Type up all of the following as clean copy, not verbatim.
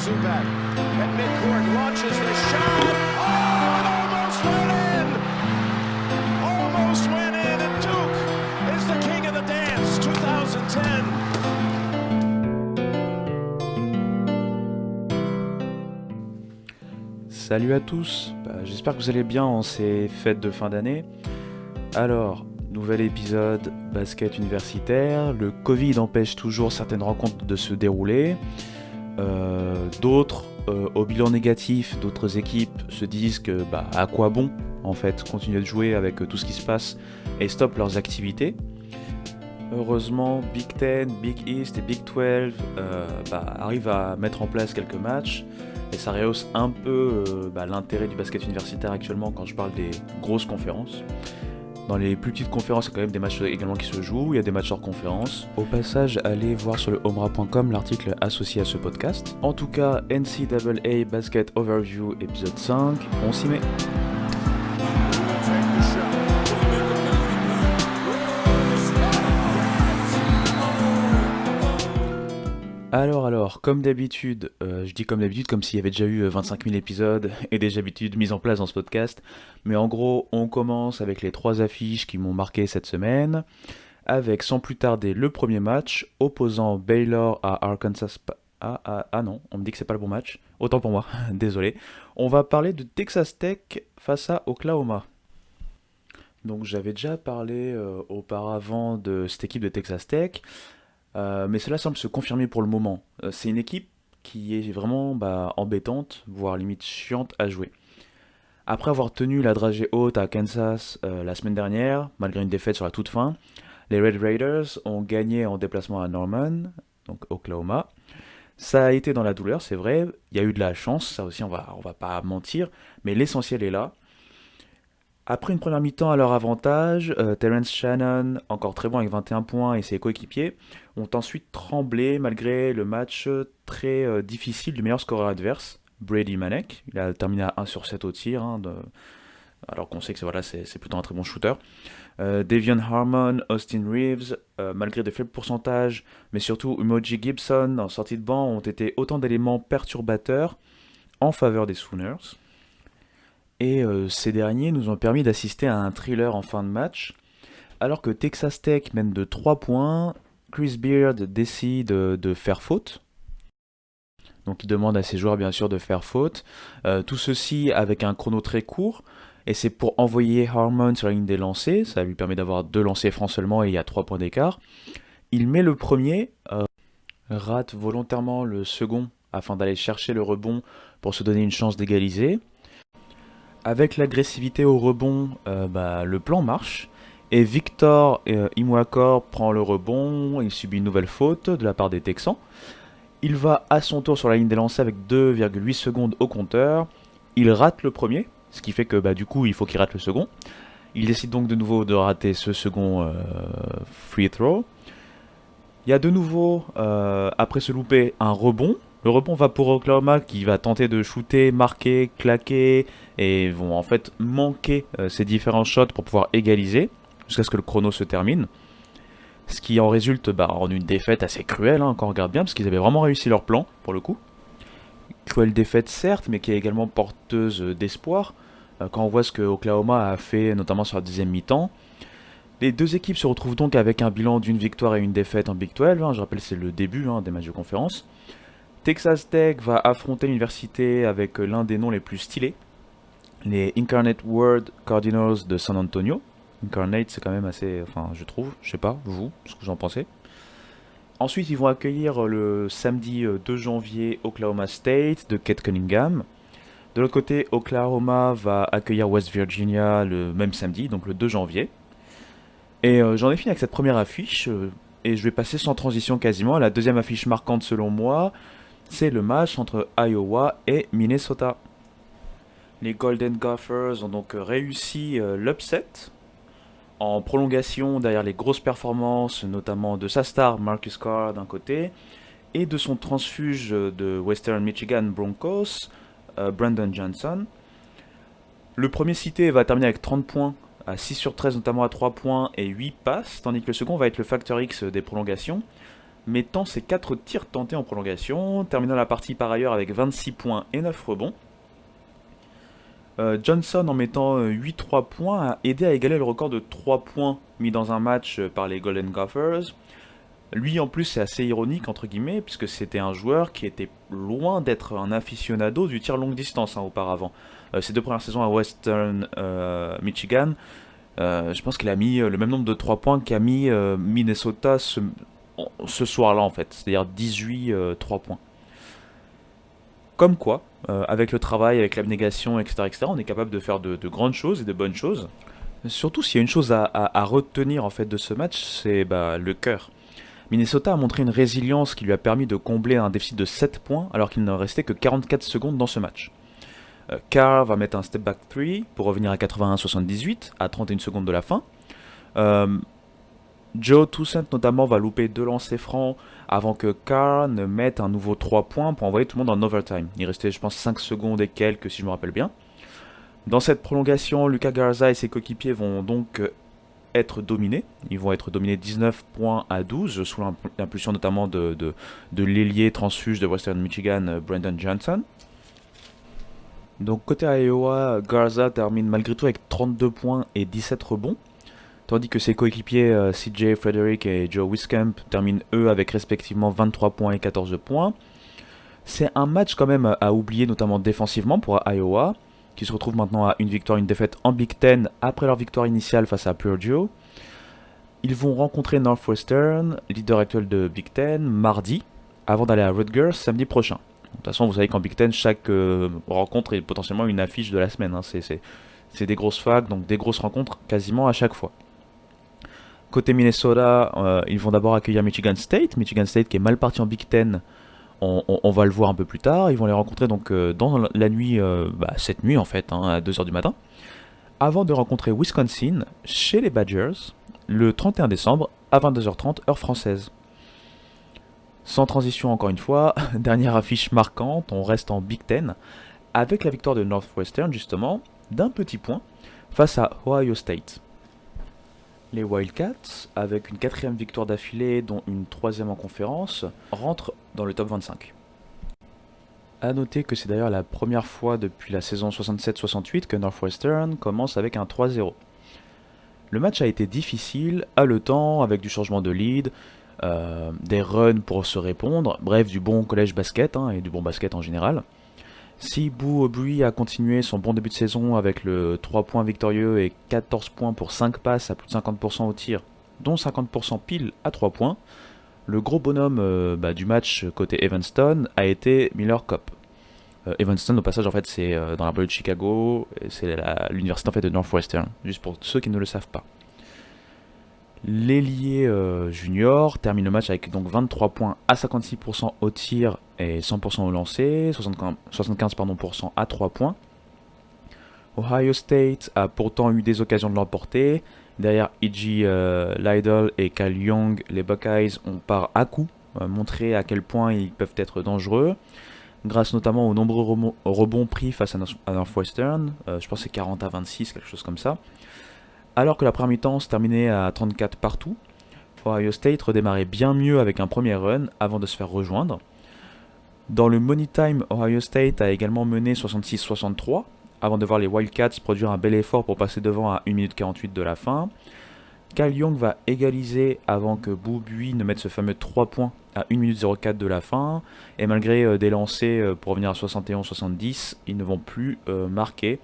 Zubac at midcourt launches the shot. Oh, it almost went in! Almost went in, and Duke is the king of the dance 2010. Salut à tous, j'espère que vous allez bien en ces fêtes de fin d'année. Alors, nouvel épisode basket universitaire, le Covid empêche toujours certaines rencontres de se dérouler. D'autres, au bilan négatif, d'autres équipes se disent que à quoi bon en fait continuer de jouer avec tout ce qui se passe et stoppent leurs activités. Heureusement, Big Ten, Big East et Big 12 arrivent à mettre en place quelques matchs. Et ça rehausse un peu l'intérêt du basket universitaire actuellement quand je parle des grosses conférences. Dans les plus petites conférences, il y a quand même des matchs également qui se jouent, il y a des matchs hors conférence. Au passage, allez voir sur le homera.com l'article associé à ce podcast. En tout cas, NCAA Basket Overview épisode 5, on s'y met. Alors, comme d'habitude, je dis comme d'habitude comme s'il y avait déjà eu 25 000 épisodes et des habitudes mises en place dans ce podcast, mais en gros, on commence avec les 3 affiches qui m'ont marqué cette semaine, avec sans plus tarder le premier match, opposant Baylor à Arkansas... Ah non, on me dit que c'est pas le bon match, autant pour moi, désolé. On va parler de Texas Tech face à Oklahoma. Donc j'avais déjà parlé auparavant de cette équipe de Texas Tech, mais cela semble se confirmer pour le moment. C'est une équipe qui est vraiment embêtante, voire limite chiante à jouer. Après avoir tenu la dragée haute à Kansas la semaine dernière, malgré une défaite sur la toute fin, les Red Raiders ont gagné en déplacement à Norman, donc Oklahoma. Ça a été dans la douleur, c'est vrai, il y a eu de la chance, ça aussi on va pas mentir, mais l'essentiel est là. Après une première mi-temps à leur avantage, Terrence Shannon, encore très bon avec 21 points, et ses coéquipiers, ont ensuite tremblé malgré le match très difficile du meilleur scoreur adverse, Brady Manek. Il a terminé à 1 sur 7 au tir, alors qu'on sait que c'est plutôt un très bon shooter. Devion Harmon, Austin Reeves, malgré de faibles pourcentages, mais surtout Umoji Gibson en sortie de banc, ont été autant d'éléments perturbateurs en faveur des Sooners. Et ces derniers nous ont permis d'assister à un thriller en fin de match. Alors que Texas Tech mène de 3 points, Chris Beard décide de faire faute. Donc il demande à ses joueurs bien sûr de faire faute. Tout ceci avec un chrono très court. Et c'est pour envoyer Harmon sur la ligne des lancers. Ça lui permet d'avoir 2 lancers francs seulement et il y a 3 points d'écart. Il met le premier, rate volontairement le second afin d'aller chercher le rebond pour se donner une chance d'égaliser. Avec l'agressivité au rebond, le plan marche. Et Victor Imwakor prend le rebond, il subit une nouvelle faute de la part des Texans. Il va à son tour sur la ligne des lancers avec 2,8 secondes au compteur. Il rate le premier, ce qui fait que du coup il faut qu'il rate le second. Il décide donc de nouveau de rater ce second free throw. Il y a de nouveau, après ce loupé, un rebond. Le rebond va pour Oklahoma qui va tenter de shooter, marquer, claquer et vont en fait manquer ces différents shots pour pouvoir égaliser jusqu'à ce que le chrono se termine. Ce qui en résulte en une défaite assez cruelle, quand on regarde bien, parce qu'ils avaient vraiment réussi leur plan pour le coup. Cruelle défaite certes, mais qui est également porteuse d'espoir quand on voit ce que Oklahoma a fait notamment sur la deuxième mi-temps. Les deux équipes se retrouvent donc avec un bilan d'une victoire et une défaite en Big 12. Je rappelle c'est le début des matchs de conférence. Texas Tech va affronter l'université avec l'un des noms les plus stylés, les Incarnate Word Cardinals de San Antonio. Incarnate c'est quand même assez, je trouve, je sais pas, vous, ce que vous en pensez. Ensuite ils vont accueillir le samedi 2 janvier Oklahoma State de Kate Cunningham. De l'autre côté, Oklahoma va accueillir West Virginia le même samedi, donc le 2 janvier. Et j'en ai fini avec cette première affiche, et je vais passer sans transition quasiment à la deuxième affiche marquante selon moi. C'est le match entre Iowa et Minnesota. Les Golden Gophers ont donc réussi l'upset en prolongation derrière les grosses performances, notamment de sa star Marcus Carr d'un côté, et de son transfuge de Western Michigan Broncos, Brandon Johnson. Le premier cité va terminer avec 30 points, à 6 sur 13 notamment à 3 points et 8 passes, tandis que le second va être le facteur X des prolongations. mettant ses 4 tirs tentés en prolongation, terminant la partie par ailleurs avec 26 points et 9 rebonds. Johnson, en mettant 8 3 points, a aidé à égaler le record de 3 points mis dans un match par les Golden Gophers. Lui, en plus, c'est assez ironique, entre guillemets, puisque c'était un joueur qui était loin d'être un aficionado du tir longue distance auparavant. Ses 2 premières saisons à Western Michigan, je pense qu'il a mis le même nombre de 3 points qu'a mis Minnesota ce soir-là, en fait, c'est-à-dire 18 3 points. Comme quoi, avec le travail, avec l'abnégation, etc., on est capable de faire de grandes choses et de bonnes choses. Surtout s'il y a une chose à retenir en fait de ce match, c'est le cœur. Minnesota a montré une résilience qui lui a permis de combler un déficit de 7 points alors qu'il ne restait que 44 secondes dans ce match. Carr va mettre un step back 3 pour revenir à 81-78 à 31 secondes de la fin. Joe Toussaint notamment va louper 2 lancers francs avant que Carr ne mette un nouveau 3 points pour envoyer tout le monde en overtime. Il restait je pense 5 secondes et quelques si je me rappelle bien. Dans cette prolongation, Luka Garza et ses coéquipiers vont donc être dominés. Ils vont être dominés 19 points à 12 sous l'impulsion notamment de l'ailier transfuge de Western Michigan, Brandon Johnson. Donc côté Iowa, Garza termine malgré tout avec 32 points et 17 rebonds. Tandis que ses coéquipiers CJ Frederick et Joe Wiskamp terminent eux avec respectivement 23 points et 14 points. C'est un match quand même à oublier, notamment défensivement pour Iowa, qui se retrouve maintenant à une victoire, une défaite en Big Ten après leur victoire initiale face à Purdue. Ils vont rencontrer Northwestern, leader actuel de Big Ten, mardi, avant d'aller à Rutgers samedi prochain. De toute façon, vous savez qu'en Big Ten, chaque rencontre est potentiellement une affiche de la semaine. C'est des grosses facs, donc des grosses rencontres quasiment à chaque fois. Côté Minnesota, ils vont d'abord accueillir Michigan State qui est mal parti en Big Ten, on va le voir un peu plus tard. Ils vont les rencontrer donc dans la nuit, cette nuit en fait, à 2h du matin, avant de rencontrer Wisconsin chez les Badgers le 31 décembre à 22h30 heure française. Sans transition encore une fois, dernière affiche marquante, on reste en Big Ten avec la victoire de Northwestern justement d'un petit point face à Ohio State. Les Wildcats, avec une 4e victoire d'affilée, dont une 3e en conférence, rentrent dans le top 25. A noter que c'est d'ailleurs la première fois depuis la saison 67-68 que Northwestern commence avec un 3-0. Le match a été difficile, haletant, avec du changement de lead, des runs pour se répondre, bref du bon collège basket et du bon basket en général. Si Boo Aubrey a continué son bon début de saison avec le 3 points victorieux et 14 points pour 5 passes à plus de 50% au tir, dont 50% pile à 3 points, le gros bonhomme du match côté Evanston a été Miller Kopp. Evanston au passage en fait c'est dans la banlieue de Chicago, et c'est l'université en fait de Northwestern, juste pour ceux qui ne le savent pas. L'ailier junior termine le match avec donc 23 points à 56% au tir et 100% au lancer, 75% à 3 points. Ohio State a pourtant eu des occasions de l'emporter. Derrière E.G. Liddell et Kyle Young, les Buckeyes ont par à coup montré à quel point ils peuvent être dangereux, grâce notamment aux nombreux rebonds pris face à Northwestern. Je pense que c'est 40-26, quelque chose comme ça. Alors que la première mi-temps se terminait à 34 partout, Ohio State redémarrait bien mieux avec un premier run avant de se faire rejoindre. Dans le Money Time, Ohio State a également mené 66-63 avant de voir les Wildcats produire un bel effort pour passer devant à 1 minute 48 de la fin. Kyle Young va égaliser avant que Boo Buie ne mette ce fameux 3 points à 1 minute 04 de la fin. Et malgré des lancers pour revenir à 71-70, ils ne vont plus marquer.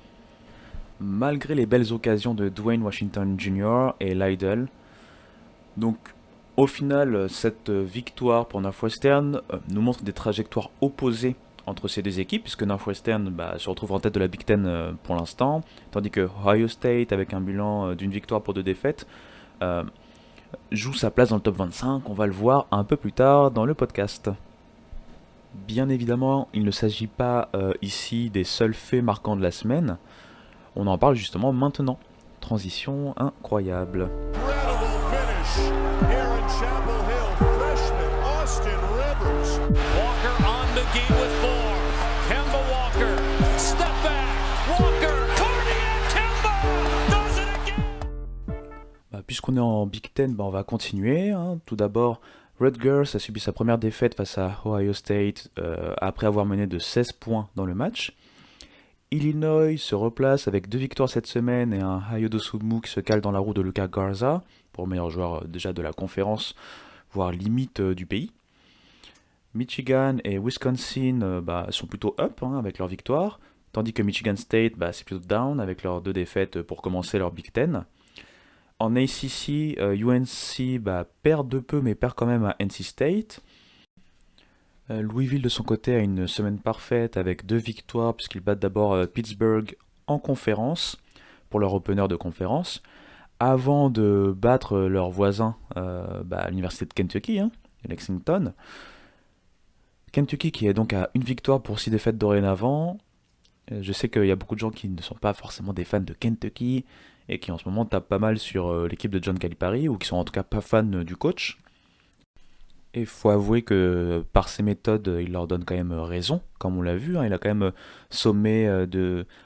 Malgré les belles occasions de Dwayne Washington Jr. et Liddell. Donc au final, cette victoire pour Northwestern nous montre des trajectoires opposées entre ces deux équipes, puisque Northwestern se retrouve en tête de la Big Ten pour l'instant, tandis que Ohio State, avec un bilan d'une victoire pour 2 défaites, joue sa place dans le top 25, on va le voir un peu plus tard dans le podcast. Bien évidemment, il ne s'agit pas ici des seuls faits marquants de la semaine, on en parle justement maintenant. Transition incroyable. Puisqu'on est en Big Ten, on va continuer. Tout d'abord, Rutgers a subi sa première défaite face à Ohio State après avoir mené de 16 points dans le match. Illinois se replace avec 2 victoires cette semaine et un Ayo-Dosunmu qui se cale dans la roue de Luka Garza, pour meilleur joueur déjà de la conférence, voire limite du pays. Michigan et Wisconsin sont plutôt up avec leur victoire, tandis que Michigan State c'est plutôt down avec leurs 2 défaites pour commencer leur Big Ten. En ACC, UNC perd de peu mais perd quand même à NC State. Louisville de son côté a une semaine parfaite avec 2 victoires puisqu'ils battent d'abord Pittsburgh en conférence pour leur opener de conférence avant de battre leurs voisins à l'université de Kentucky, Lexington. Kentucky qui est donc à une victoire pour 6 défaites dorénavant. Je sais qu'il y a beaucoup de gens qui ne sont pas forcément des fans de Kentucky et qui en ce moment tapent pas mal sur l'équipe de John Calipari ou qui sont en tout cas pas fans du coach. Et il faut avouer que par ses méthodes, il leur donne quand même raison, comme on l'a vu. Il a quand même sommé à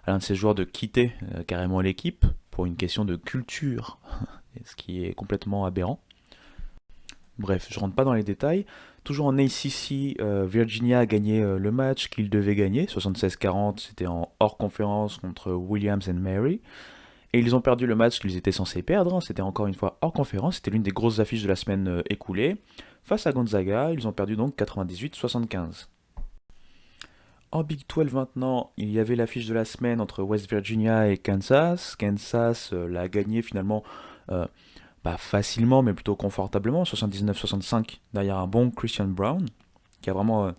l'un de ses joueurs de quitter carrément l'équipe pour une question de culture, ce qui est complètement aberrant. Bref, je rentre pas dans les détails. Toujours en ACC, Virginia a gagné le match qu'il devait gagner, 76-40, c'était en hors conférence contre Williams and Mary. Et ils ont perdu le match qu'ils étaient censés perdre, c'était encore une fois hors conférence, c'était l'une des grosses affiches de la semaine écoulée. Face à Gonzaga, ils ont perdu donc 98-75. En Big 12 maintenant, il y avait l'affiche de la semaine entre West Virginia et Kansas. Kansas l'a gagné finalement pas facilement, mais plutôt confortablement, 79-65, derrière un bon Christian Brown, qui a vraiment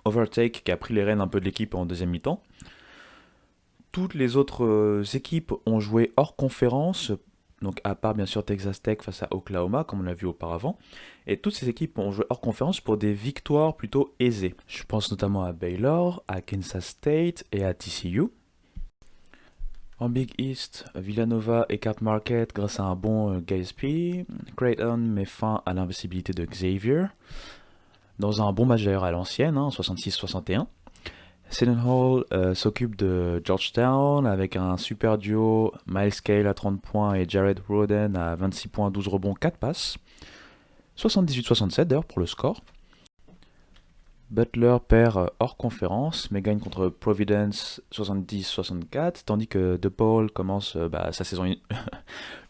overtake, qui a pris les rênes un peu de l'équipe en deuxième mi-temps. Toutes les autres équipes ont joué hors conférence, donc à part bien sûr Texas Tech face à Oklahoma, comme on l'a vu auparavant. Et toutes ces équipes ont joué hors conférence pour des victoires plutôt aisées. Je pense notamment à Baylor, à Kansas State et à TCU. En Big East, Villanova écarte Marquette grâce à un bon Gillespie. Creighton met fin à l'invincibilité de Xavier, dans un bon match d'ailleurs à l'ancienne, 66-61. Seton Hall s'occupe de Georgetown avec un super duo Miles Cale à 30 points et Jared Roden à 26 points, 12 rebonds, 4 passes. 78-67 d'ailleurs pour le score. Butler perd hors conférence mais gagne contre Providence 70-64, tandis que DePaul commence sa saison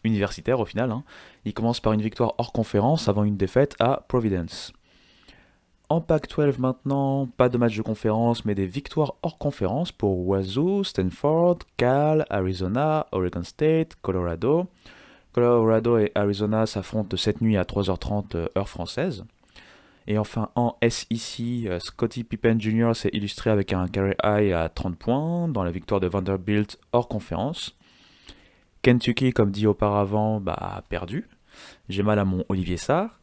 universitaire au final. Il commence par une victoire hors conférence avant une défaite à Providence. En Pac-12 maintenant, pas de match de conférence, mais des victoires hors conférence pour Wazoo, Stanford, Cal, Arizona, Oregon State, Colorado. Colorado et Arizona s'affrontent cette nuit à 3h30 heure française. Et enfin en SEC, Scottie Pippen Jr. s'est illustré avec un career high à 30 points dans la victoire de Vanderbilt hors conférence. Kentucky, comme dit auparavant, a perdu. J'ai mal à mon Olivier Sarr.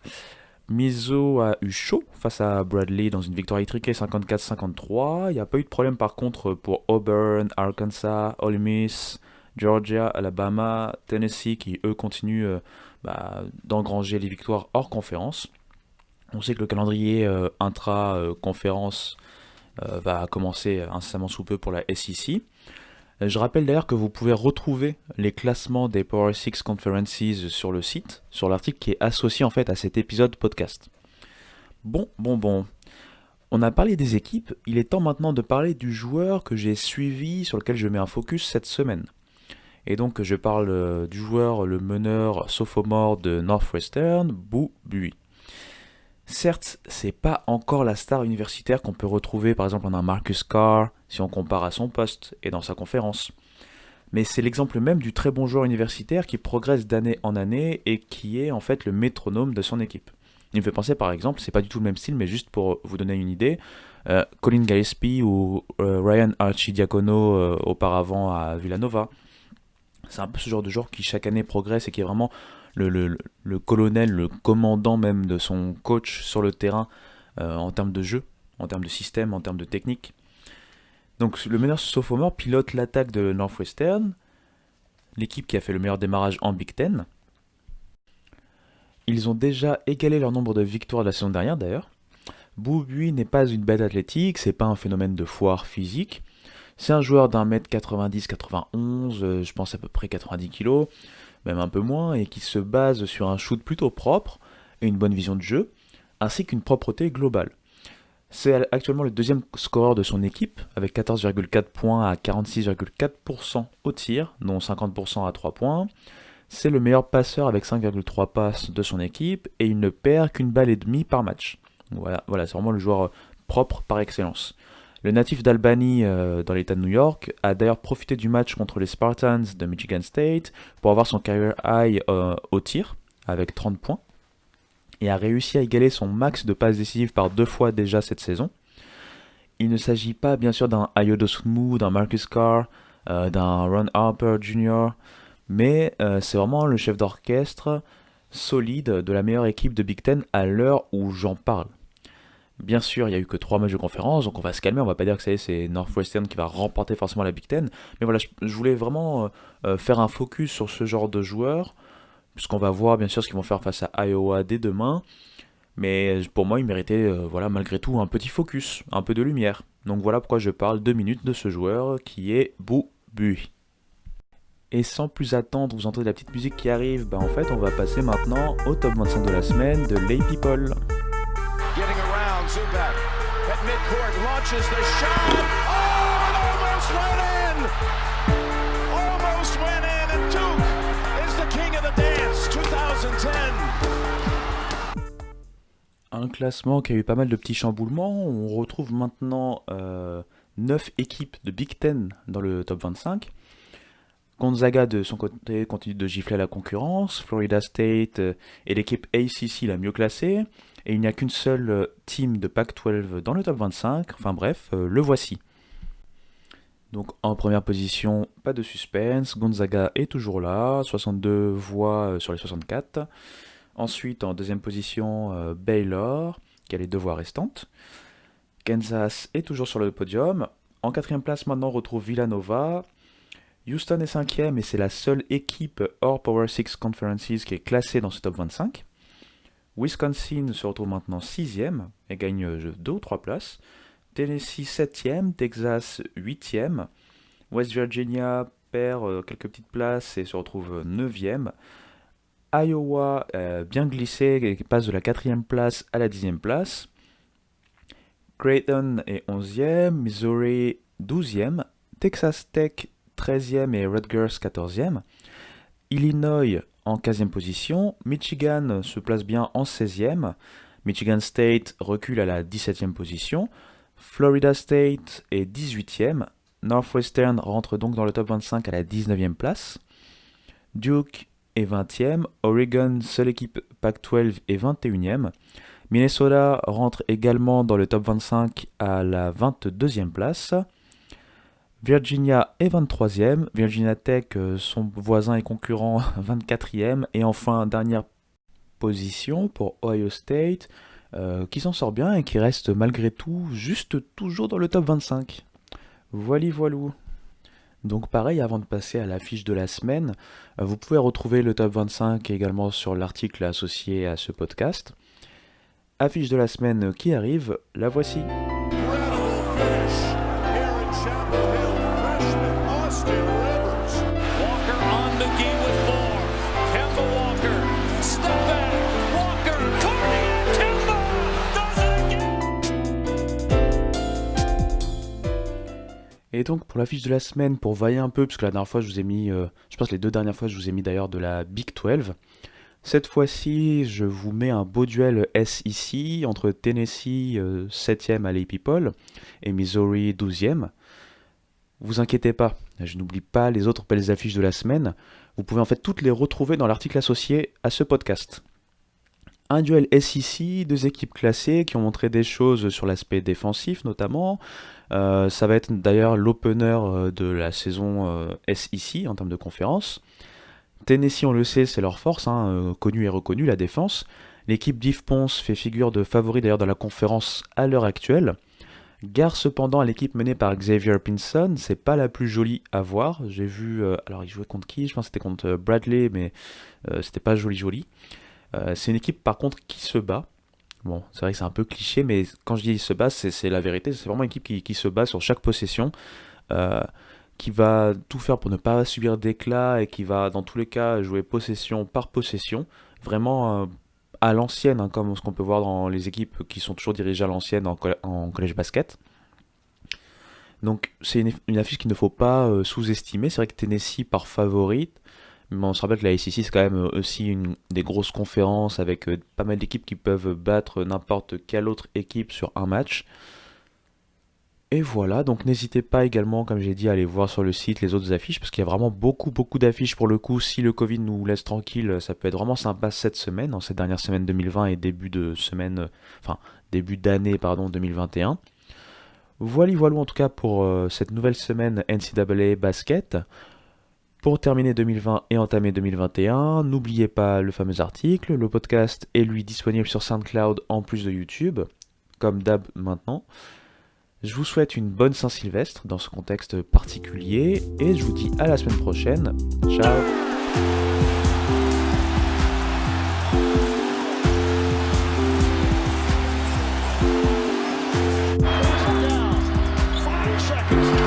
Mizzou a eu chaud face à Bradley dans une victoire étriquée 54-53. Il n'y a pas eu de problème par contre pour Auburn, Arkansas, Ole Miss, Georgia, Alabama, Tennessee qui eux continuent d'engranger les victoires hors conférence. On sait que le calendrier intra-conférence va commencer incessamment sous peu pour la SEC. Je rappelle d'ailleurs que vous pouvez retrouver les classements des Power 6 Conferences sur le site, sur l'article qui est associé en fait à cet épisode podcast. Bon. On a parlé des équipes, il est temps maintenant de parler du joueur que j'ai suivi, sur lequel je mets un focus cette semaine. Et donc je parle du joueur, le meneur sophomore de Northwestern, Boo Buie. Certes, c'est pas encore la star universitaire qu'on peut retrouver par exemple en un Marcus Carr si on compare à son poste et dans sa conférence. Mais c'est l'exemple même du très bon joueur universitaire qui progresse d'année en année et qui est en fait le métronome de son équipe. Il me fait penser par exemple, c'est pas du tout le même style, mais juste pour vous donner une idée, Colin Gillespie ou Ryan Arcidiacono auparavant à Villanova. C'est un peu ce genre de joueur qui chaque année progresse et qui est vraiment le colonel, le commandant même de son coach sur le terrain en termes de jeu, en termes de système, en termes de technique. Donc le meneur sophomore pilote l'attaque de Northwestern, l'équipe qui a fait le meilleur démarrage en Big Ten. Ils ont déjà égalé leur nombre de victoires de la saison dernière d'ailleurs. Boo Buie n'est pas une bête athlétique, c'est pas un phénomène de foire physique. C'est un joueur d'1m90-91, je pense à peu près 90 kg, même un peu moins, et qui se base sur un shoot plutôt propre et une bonne vision de jeu. ainsi qu'une propreté globale. C'est actuellement le deuxième scoreur de son équipe, avec 14,4 points à 46,4% au tir, dont 50% à 3 points. C'est le meilleur passeur avec 5,3 passes de son équipe, et il ne perd qu'une balle et demie par match. Voilà, c'est vraiment le joueur propre par excellence. Le natif d'Albany dans l'État de New York a d'ailleurs profité du match contre les Spartans de Michigan State pour avoir son career high au tir, avec 30 points, et a réussi à égaler son max de passes décisives par 2 fois déjà cette saison. Il ne s'agit pas bien sûr d'un Ayo Dosunmu, d'un Marcus Carr, d'un Ron Harper Jr., mais c'est vraiment le chef d'orchestre solide de la meilleure équipe de Big Ten à l'heure où j'en parle. Bien sûr, il n'y a eu que 3 matchs de conférence, donc on va se calmer, on va pas dire que c'est Northwestern qui va remporter forcément la Big Ten, mais voilà, je voulais vraiment faire un focus sur ce genre de joueurs, puisqu'on va voir bien sûr ce qu'ils vont faire face à Iowa dès demain, mais pour moi, il méritait voilà, malgré tout un petit focus, un peu de lumière. Donc voilà pourquoi je parle 2 minutes de ce joueur qui est Boo Buie. Et sans plus attendre, vous entendez la petite musique qui arrive, en fait on va passer maintenant au top 25 de la semaine de Lay People. Getting around, Zubac at midcourt launches the shot. Oh, it almost went in! Almost went in, and Duke is the king of the dance, 2010. Un classement qui a eu pas mal de petits chamboulements. On retrouve maintenant 9 équipes de Big Ten dans le top 25. Gonzaga de son côté continue de gifler à la concurrence. Florida State est l'équipe ACC la mieux classée. Et il n'y a qu'une seule team de Pac-12 dans le top 25. Enfin bref, le voici. Donc en première position, pas de suspense. Gonzaga est toujours là, 62 voix sur les 64. Ensuite, en deuxième position, Baylor, qui a les 2 voix restantes. Kansas est toujours sur le podium. En quatrième place, maintenant, on retrouve Villanova. Houston est 5e et c'est la seule équipe hors Power 6 Conferences qui est classée dans ce top 25. Wisconsin se retrouve maintenant 6e et gagne 2 ou 3 places. Tennessee 7e, Texas 8e. West Virginia perd quelques petites places et se retrouve 9e. Iowa bien glissé et passe de la 4e place à la 10e place. Creighton est 11e, Missouri 12e, Texas Tech 13e et Rutgers 14e. Illinois en 15e position, Michigan se place bien en 16e, Michigan State recule à la 17e position, Florida State est 18e, Northwestern rentre donc dans le top 25 à la 19e place, Duke est 20e, Oregon, seule équipe Pac-12, est 21e, Minnesota rentre également dans le top 25 à la 22e place, Virginia est 23e, Virginia Tech, son voisin et concurrent, 24e, et enfin dernière position pour Ohio State, qui s'en sort bien et qui reste malgré tout juste toujours dans le top 25. Voilou. Donc pareil, avant de passer à la fiche de la semaine, vous pouvez retrouver le top 25 également sur l'article associé à ce podcast. Affiche de la semaine qui arrive, la voici. Et donc pour la fiche de la semaine, pour varier un peu, parce que la dernière fois je vous ai mis, je pense que les 2 dernières fois je vous ai mis d'ailleurs de la Big 12. Cette fois-ci, je vous mets un beau duel SEC entre Tennessee 7e à Lay People et Missouri 12e. Vous inquiétez pas, je n'oublie pas les autres belles affiches de la semaine. Vous pouvez en fait toutes les retrouver dans l'article associé à ce podcast. Un duel SEC, 2 équipes classées qui ont montré des choses sur l'aspect défensif notamment. Ça va être d'ailleurs l'opener de la saison SEC en termes de conférence. Tennessee, on le sait, c'est leur force, connue et reconnue, la défense. L'équipe d'Yves Ponce fait figure de favori d'ailleurs dans la conférence à l'heure actuelle. Gare cependant à l'équipe menée par Xavier Pinson, c'est pas la plus jolie à voir. J'ai vu, alors il jouait contre qui? Je pense que c'était contre Bradley, mais c'était pas joli. C'est une équipe par contre qui se bat. Bon, c'est vrai que c'est un peu cliché, mais quand je dis se bat, c'est la vérité. C'est vraiment une équipe qui se bat sur chaque possession, qui va tout faire pour ne pas subir d'éclat et qui va dans tous les cas jouer possession par possession. Vraiment à l'ancienne, hein, comme ce qu'on peut voir dans les équipes qui sont toujours dirigées à l'ancienne en collège basket. Donc c'est une affiche qu'il ne faut pas sous-estimer. C'est vrai que Tennessee part favorite, mais on se rappelle que la SEC c'est quand même aussi une des grosses conférences avec pas mal d'équipes qui peuvent battre n'importe quelle autre équipe sur un match. Et voilà, donc n'hésitez pas également, comme j'ai dit, à aller voir sur le site les autres affiches, parce qu'il y a vraiment beaucoup d'affiches pour le coup. Si le Covid nous laisse tranquille, ça peut être vraiment sympa cette semaine, en cette dernière semaine 2020 et début d'année, pardon, 2021. Voilà en tout cas pour cette nouvelle semaine NCAA Basket. Pour terminer 2020 et entamer 2021, n'oubliez pas le fameux article. Le podcast est lui disponible sur SoundCloud en plus de YouTube, comme d'hab maintenant. Je vous souhaite une bonne Saint-Sylvestre dans ce contexte particulier et je vous dis à la semaine prochaine. Ciao! Down. 5 seconds.